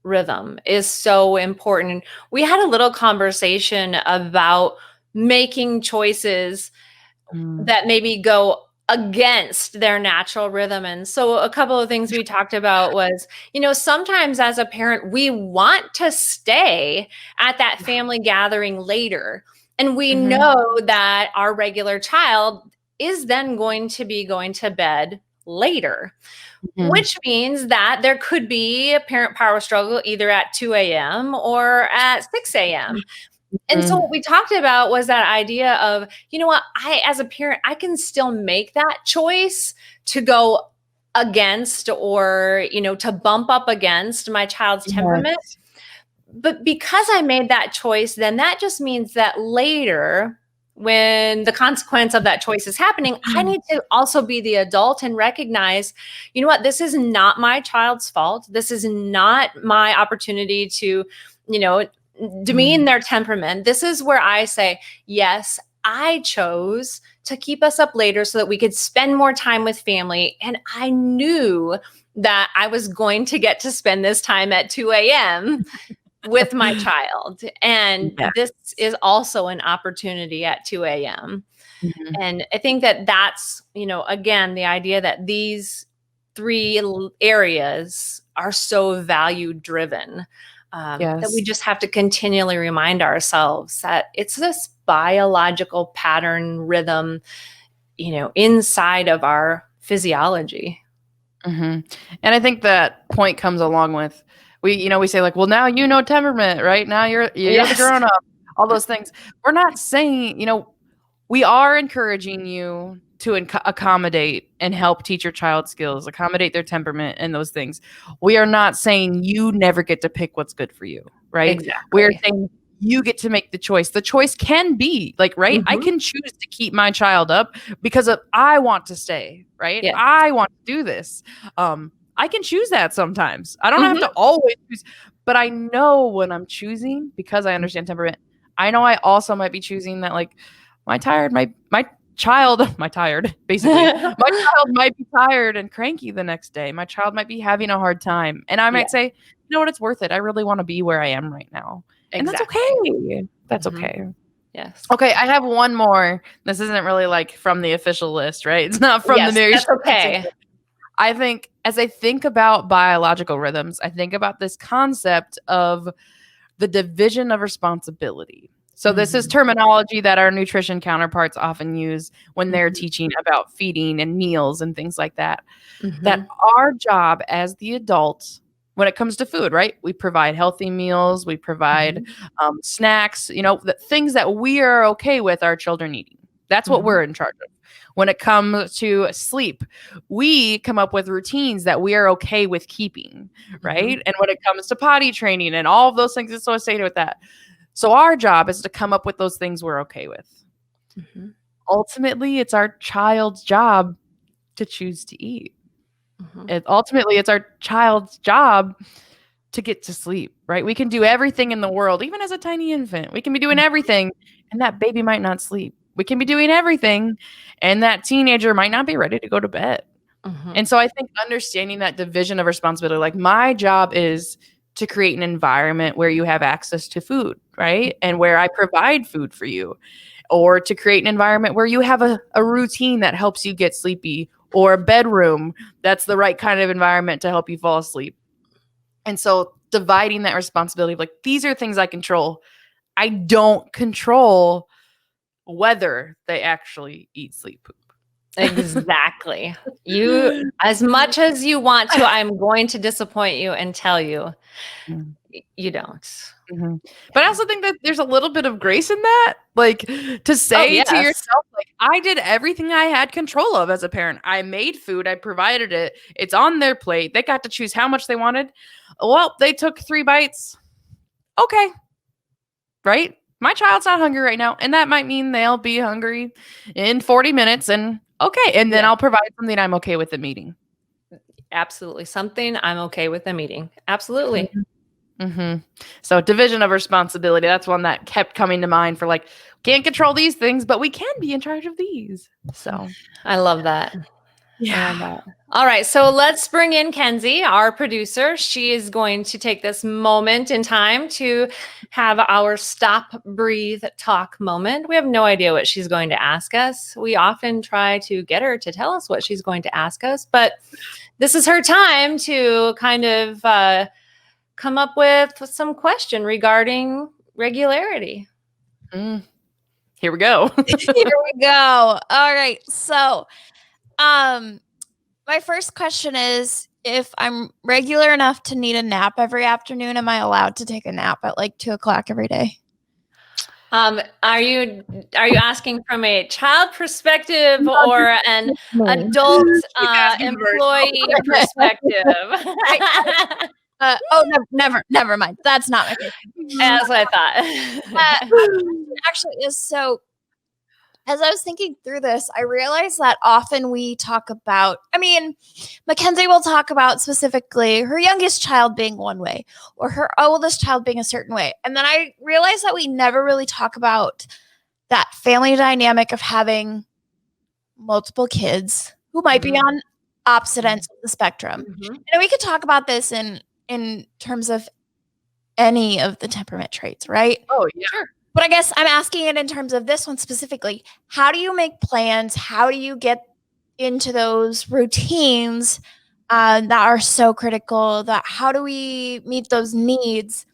rhythm is so important. We had a little conversation about making choices that maybe go against their natural rhythm. And so a couple of things we talked about was, sometimes as a parent, we want to stay at that family gathering later. And we know that our regular child is then going to be going to bed later, which means that there could be a parent power struggle either at 2 a.m. or at 6 a.m. And so what we talked about was that idea of, you know what, as a parent, I can still make that choice to go against or, to bump up against my child's temperament. But because I made that choice, then that just means that later, when the consequence of that choice is happening, I need to also be the adult and recognize, you know what, this is not my child's fault. This is not my opportunity to, demean their temperament. This is where I say, yes, I chose to keep us up later so that we could spend more time with family. And I knew that I was going to get to spend this time at 2 a.m. with my child. And this is also an opportunity at 2 a.m. And I think that that's, again, the idea that these three areas are so value driven. That we just have to continually remind ourselves that it's this biological pattern rhythm, inside of our physiology. And I think that point comes along with, we say like, well, now temperament, right? Now you're the grown up, all those things. We're not saying, we are encouraging you to accommodate and help teach your child skills, accommodate their temperament and those things. We are not saying you never get to pick what's good for you, right? Exactly. We're saying you get to make the choice. The choice can be like, right? I can choose to keep my child up because I want to stay, right? Yes. I want to do this. I can choose that sometimes. I don't have to always choose, but I know when I'm choosing, because I understand temperament, I know I also might be choosing that like my basically, my child might be tired and cranky the next day. My child might be having a hard time. And I might say, you know what, it's worth it. I really want to be where I am right now. And that's okay. That's okay. Yes. Okay, I have one more. This isn't really like from the official list, right? It's not from the Mary. That's okay. I think as I think about biological rhythms, I think about this concept of the division of responsibility. So this is terminology that our nutrition counterparts often use when they're teaching about feeding and meals and things like that. That our job as the adults, when it comes to food, right? We provide healthy meals, we provide snacks, the things that we are okay with our children eating. That's what we're in charge of. When it comes to sleep, we come up with routines that we are okay with keeping, right? And when it comes to potty training and all of those things associated with that. So our job is to come up with those things we're okay with. Ultimately, it's our child's job to choose to eat. Ultimately, it's our child's job to get to sleep, right? We can do everything in the world, even as a tiny infant. We can be doing everything, and that baby might not sleep. We can be doing everything, and that teenager might not be ready to go to bed. And so I think understanding that division of responsibility, like my job is to create an environment where you have access to food, right? And where I provide food for you, or to create an environment where you have a routine that helps you get sleepy, or a bedroom that's the right kind of environment to help you fall asleep. And so dividing that responsibility of like, these are things I control. I don't control whether they actually eat sleep poop. Exactly. You, as much as you want to, I'm going to disappoint you and tell you, you don't. But I also think that there's a little bit of grace in that, like to say to yourself, like, I did everything I had control of as a parent. I made food, I provided it. It's on their plate. They got to choose how much they wanted. Well, they took 3 bites. Okay. Right? My child's not hungry right now, and that might mean they'll be hungry in 40 minutes, and okay. And then I'll provide something I'm okay with them eating. Absolutely. Something I'm okay with them eating. Absolutely. So division of responsibility, that's one that kept coming to mind for like, can't control these things, but we can be in charge of these. So I love that. Yeah. All right. So let's bring in Kenzie, our producer. She is going to take this moment in time to have our stop, breathe, talk moment. We have no idea what she's going to ask us. We often try to get her to tell us what she's going to ask us, but this is her time to kind of come up with some question regarding regularity. Here we go. Here we go. All right. So, my first question is, if I'm regular enough to need a nap every afternoon, am I allowed to take a nap at like 2:00 every day? Are you asking from a child perspective or an adult employee perspective? Never mind. That's not my question. That's what I thought. Actually, is so. As I was thinking through this, I realized that often we talk about, Mackenzie will talk about specifically her youngest child being one way or her oldest child being a certain way. And then I realized that we never really talk about that family dynamic of having multiple kids who might be on opposite ends of the spectrum. And we could talk about this in terms of any of the temperament traits, right? Oh, yeah. Sure. But I guess I'm asking it in terms of this one specifically. How do you make plans? How do you get into those routines that are so critical? That how do we meet those needs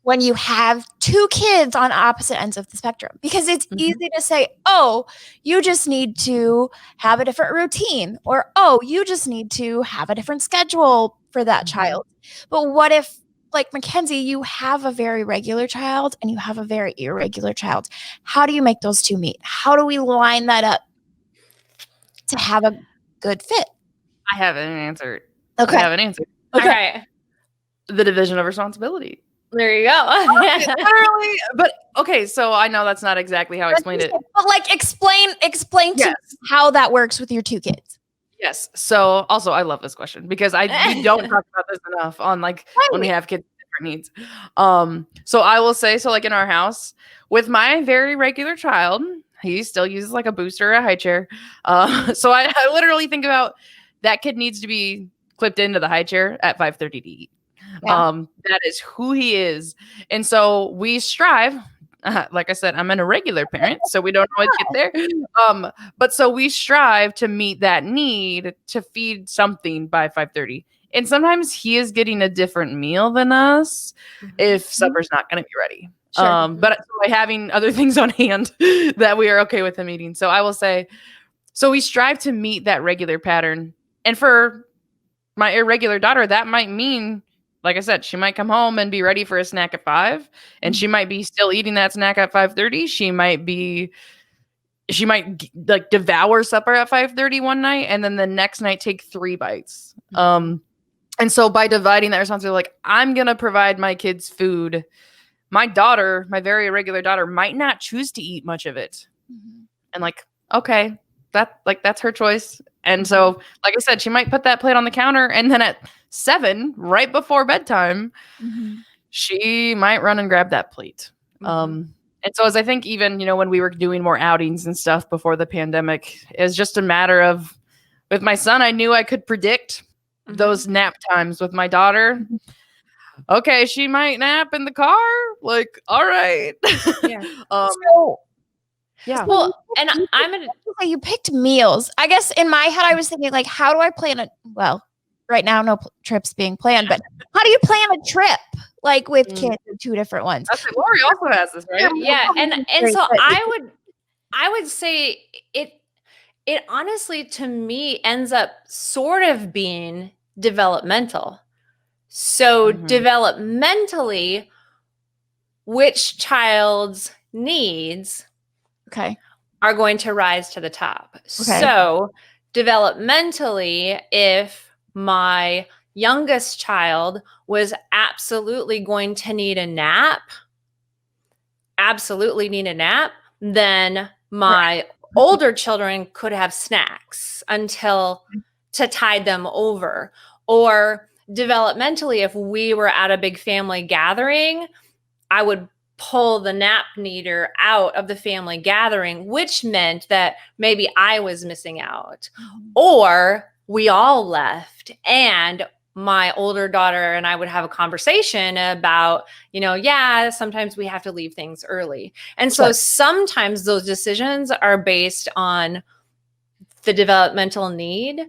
when you have 2 kids on opposite ends of the spectrum? Because it's easy to say, oh, you just need to have a different routine, or, oh, you just need to have a different schedule for that child. But what if, like Mackenzie, you have a very regular child and you have a very irregular child? How do you make those 2 meet? How do we line that up to have a good fit? I have an answer. Okay. I have an answer. Okay. All right. The division of responsibility. There you go. Literally, but okay, so I know that's not exactly how I explained it. But like explain to me how that works with your 2 kids. Yes. So also I love this question because we don't talk about this enough on like when we have kids with different needs. So I will say, so like in our house with my very regular child, He still uses like a booster or a high chair. So I literally think about that kid needs to be clipped into the high chair at 5:30 to eat. Yeah. That is who he is. And so we strive. Like I said, I'm an irregular parent, so we don't always get there. But so we strive to meet that need to feed something by 5:30. And sometimes he is getting a different meal than us if supper's not going to be ready. Sure. But so by having other things on hand that we are okay with him eating. So I will say, so we strive to meet that regular pattern. And for my irregular daughter, that might mean, like I said, she might come home and be ready for a snack at 5, and she might be still eating that snack at 5:30. She might like devour supper at 5:30 one night, and then the next night take 3 bites. And so by dividing that responsibility, like, I'm gonna provide my kids food. My daughter, my very irregular daughter, might not choose to eat much of it. And like, okay, that's her choice. And so, like I said, she might put that plate on the counter, and then at 7, right before bedtime, she might run and grab that plate. And so as I think even, when we were doing more outings and stuff before the pandemic, it's just a matter of, with my son, I knew I could predict those nap times. With my daughter, okay, she might nap in the car. Like, all right. Yeah. So, Yeah. Well, and I'm gonna. you picked meals. I guess in my head, I was thinking, like, how do I plan right now, no trips being planned, but how do you plan a trip, like, with kids of 2 different ones? That's it. Lori also has this, right? Yeah, and so I would say it honestly, to me, ends up sort of being developmental. So developmentally, which child's needs are going to rise to the top. Okay. So developmentally, if my youngest child was absolutely going to need a nap, then my older children could have snacks until to tide them over. Or developmentally, if we were at a big family gathering, I would pull the nap needer out of the family gathering, which meant that maybe I was missing out. Or we all left, and my older daughter and I would have a conversation about, sometimes we have to leave things early. And so sometimes those decisions are based on the developmental need.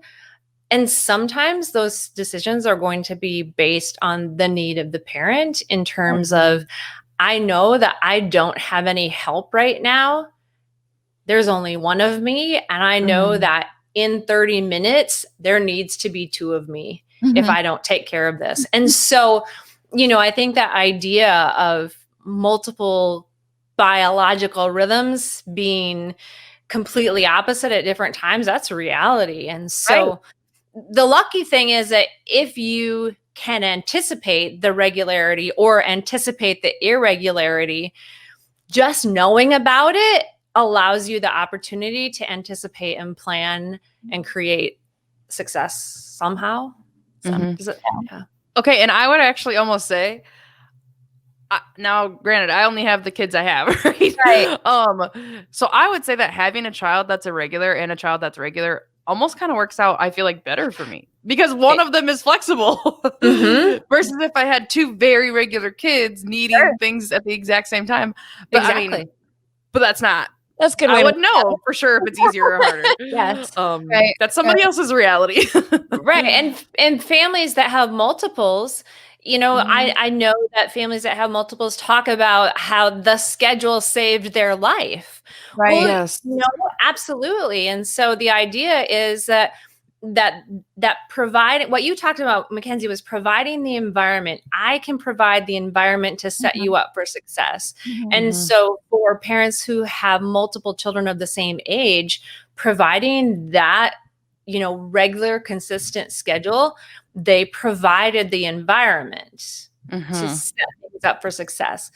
And sometimes those decisions are going to be based on the need of the parent in terms of, I know that I don't have any help right now. There's only one of me. And I know that in 30 minutes, there needs to be 2 of me if I don't take care of this. And so, I think that idea of multiple biological rhythms being completely opposite at different times, that's a reality. And so the lucky thing is that if you can anticipate the regularity or anticipate the irregularity, just knowing about it allows you the opportunity to anticipate and plan and create success somehow. Okay, and I would actually almost say, now, granted, I only have the kids I have, right? So I would say that having a child that's irregular and a child that's regular almost kind of works out, I feel like, better for me, because one of them is flexible versus if I had 2 very regular kids needing things at the exact same time. But but that's good. I would know for sure if it's easier or harder. That's somebody else's reality. And families that have multiples, I know that families that have multiples talk about how the schedule saved their life. Absolutely. And so the idea is that provide what you talked about, Mackenzie, was providing the environment. I can provide the environment to set you up for success. And so for parents who have multiple children of the same age, providing that, regular, consistent schedule, they provided the environment to set things up for success.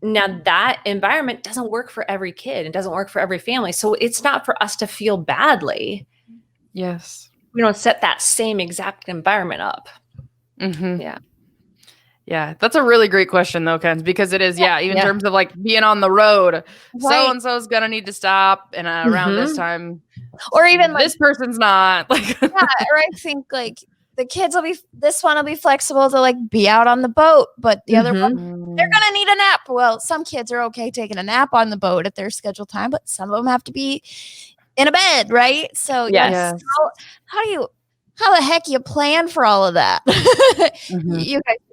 Now that environment doesn't work for every kid. It doesn't work for every family. So it's not for us to feel badly. Yes. We don't set that same exact environment up. Yeah. Yeah, that's a really great question though, Ken, because it is, even in terms of like being on the road, so-and-so is going to need to stop and around this time, or even this person's not. Like, or I think like the kids this one will be flexible to like be out on the boat, but the other one, they're going to need a nap. Well, some kids are okay taking a nap on the boat at their scheduled time, but some of them have to be in a bed, right? So Yes. how the heck you plan for all of that?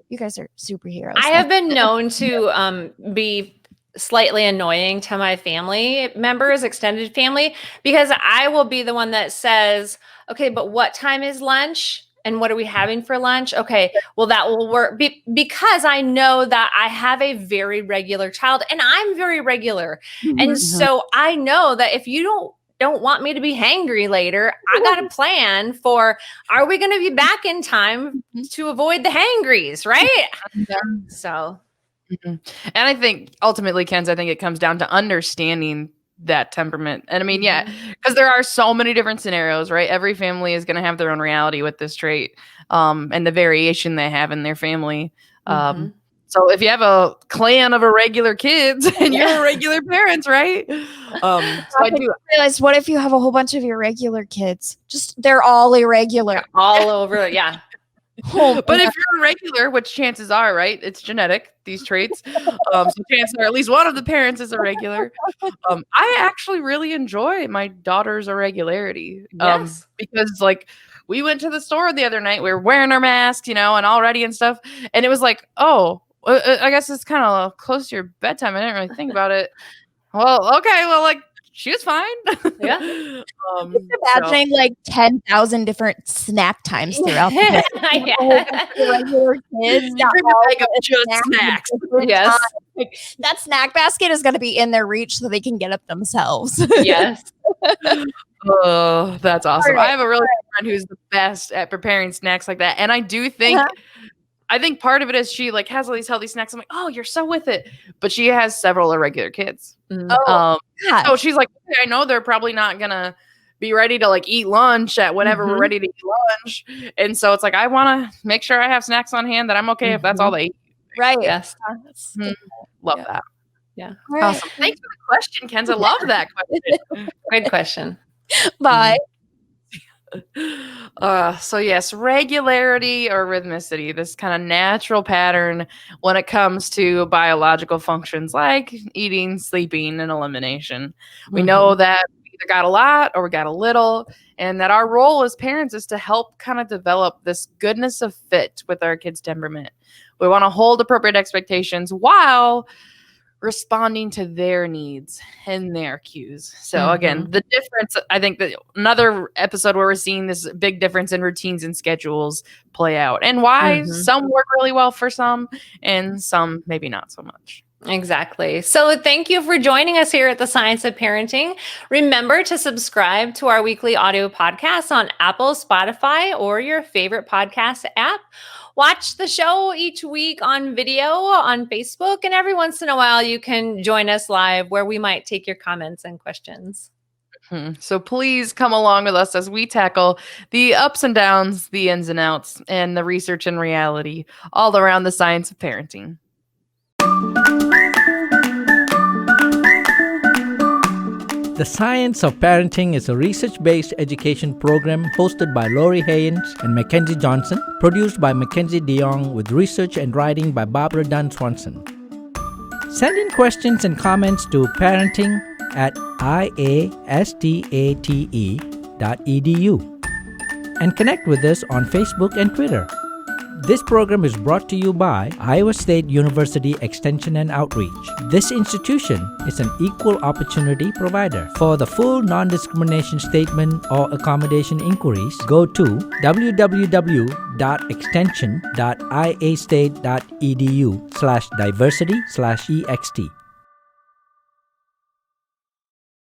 You guys are superheroes. I have been known to be slightly annoying to my family members, extended family, because I will be the one that says, okay, but what time is lunch? And what are we having for lunch? Okay, well, that will work because I know that I have a very regular child and I'm very regular. And so I know that if you don't want me to be hangry later, I got a plan for, are we going to be back in time to avoid the hangries, right? So. And I think ultimately, Ken's, I think it comes down to understanding that temperament. And I mean, because there are so many different scenarios, right? Every family is going to have their own reality with this trait and the variation they have in their family. So if you have a clan of irregular kids and you're irregular parents, right? So I do realize, what if you have a whole bunch of irregular kids? Just they're all irregular. All over, yeah. But if you're irregular, which chances are, right? It's genetic, these traits. So chances are at least one of the parents is irregular. I actually really enjoy my daughter's irregularity. Because like we went to the store the other night, we were wearing our masks, and all ready and stuff. And it was like, oh, I guess it's kind of close to your bedtime. I didn't really think about it. Well, okay. Well, like she was fine. Yeah. Just imagining like 10,000 different snack times throughout the day. Regular kids. Just snacks. Yes. That snack basket is going to be in their reach so they can get up themselves. Yes. Oh, that's awesome. I have a really good friend who's the best at preparing snacks like that. And I do think, I think part of it is she like has all these healthy snacks. I'm like, oh, you're so with it. But she has several irregular kids. So she's like, okay, I know they're probably not going to be ready to like eat lunch at whenever we're ready to eat lunch. And so it's like, I want to make sure I have snacks on hand that I'm okay if that's all they eat. Right. Yes. Love that. Yeah. Right. Awesome. Thanks for the question, Kenz. I love that question. Good question. Bye. So yes, regularity or rhythmicity, this kind of natural pattern when it comes to biological functions like eating, sleeping, and elimination. We know that we either got a lot or we got a little, and that our role as parents is to help kind of develop this goodness of fit with our kids' temperament. We want to hold appropriate expectations while responding to their needs and their cues. So again, the difference, I think that another episode where we're seeing this big difference in routines and schedules play out and why some work really well for some and some maybe not so much. Exactly. So thank you for joining us here at The Science of Parenting. Remember to subscribe to our weekly audio podcasts on Apple, Spotify, or your favorite podcast app. Watch the show each week on video on Facebook, and every once in a while you can join us live where we might take your comments and questions. So please come along with us as we tackle the ups and downs, the ins and outs, and the research and reality all around the science of parenting. The Science of Parenting is a research-based education program hosted by Lori Haynes and Mackenzie Johnson, produced by Mackenzie DeYoung with research and writing by Barbara Dunn Swanson. Send in questions and comments to parenting@iastate.edu and connect with us on Facebook and Twitter. This program is brought to you by Iowa State University Extension and Outreach. This institution is an equal opportunity provider. For the full non-discrimination statement or accommodation inquiries, go to www.extension.iastate.edu/diversity/ext.